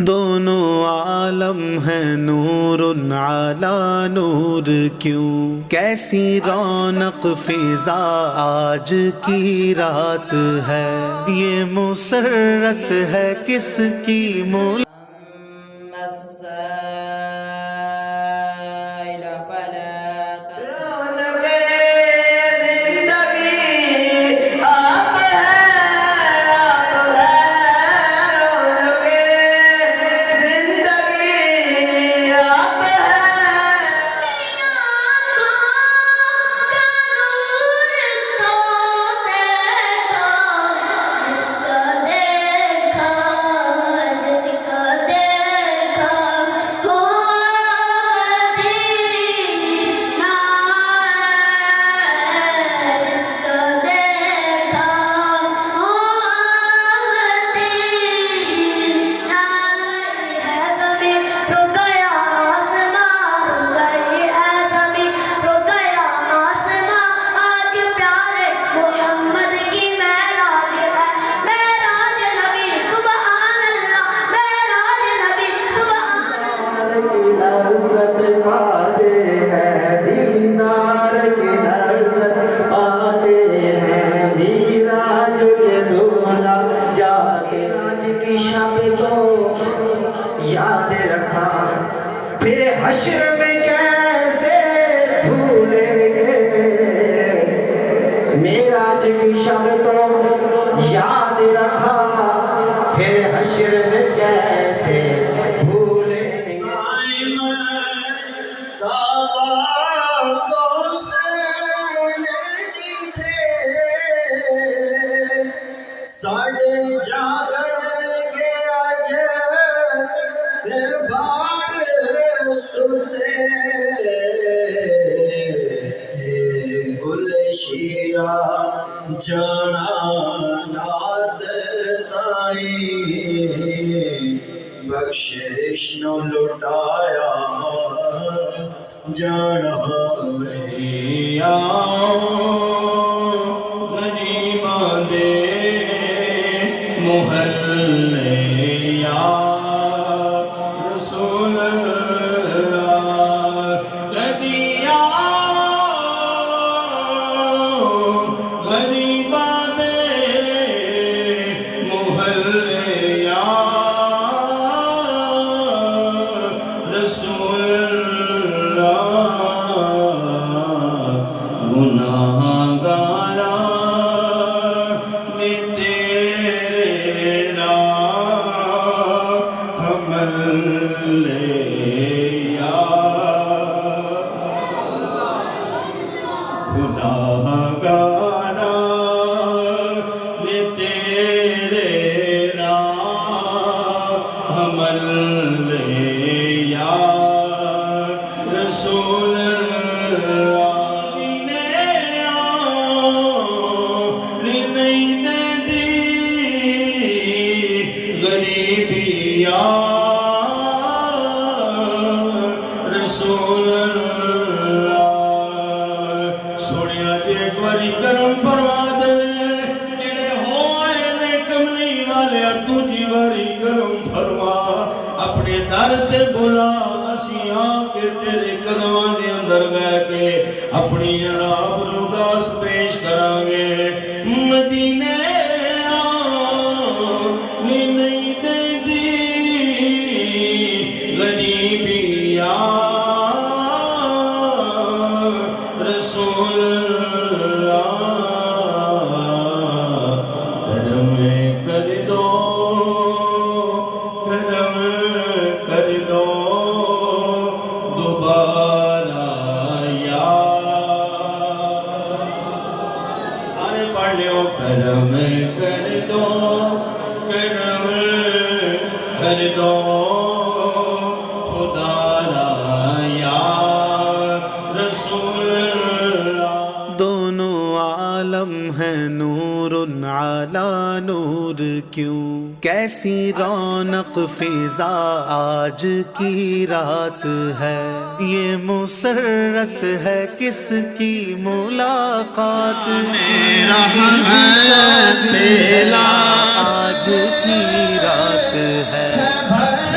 دونوں عالم ہیں نور علی نور کیوں، کیسی رونق فضا آج کی رات ہے، یہ مسرت ہے کس کی ملاقات۔ یاد رکھا پھر حشر میں کیسے بھولیں گے، معراج کی شب تو یاد رکھا پھر حشر میں کیسے بھولیں گے۔ ساڑھے جاگڑ گیا باغ ستے گل شیعہ جانا ناد تائی بخشش نو لٹایا جانا غریباں دے محلے یا رسول اللہ گدیا غریباں دے محلے یا رسول اللہ گناہ گارا گانا نے تیرے راہ حمل لے یا رسول اللہ دینے نہیں دے دی غریبی یا رسول اللہ سوڑیا جی ایک باری کرم فرما دے جڑے ہوئے نے کملی والے دوجی باری کرم فرما اپنے در تے بلا اسی آکے تیرے قدماں دے اندر بہ کے اپنی جناب رداس پیش کرانگے مدینے نہیں دے دی غریبی یا رسول اللہ کرم کر دو کرم کر دو دوبارہ یا سارے پڑھ لیو کرم کر دو کرم کر دو خدا را یا رسول اللہ دونوں عالم ہیں نور علی نور کیوں، کیسی رونق فضا آج کی رات ہے، یہ مسرت ہے کس کی ملاقات، رحمت ملا آج کی رات ہے۔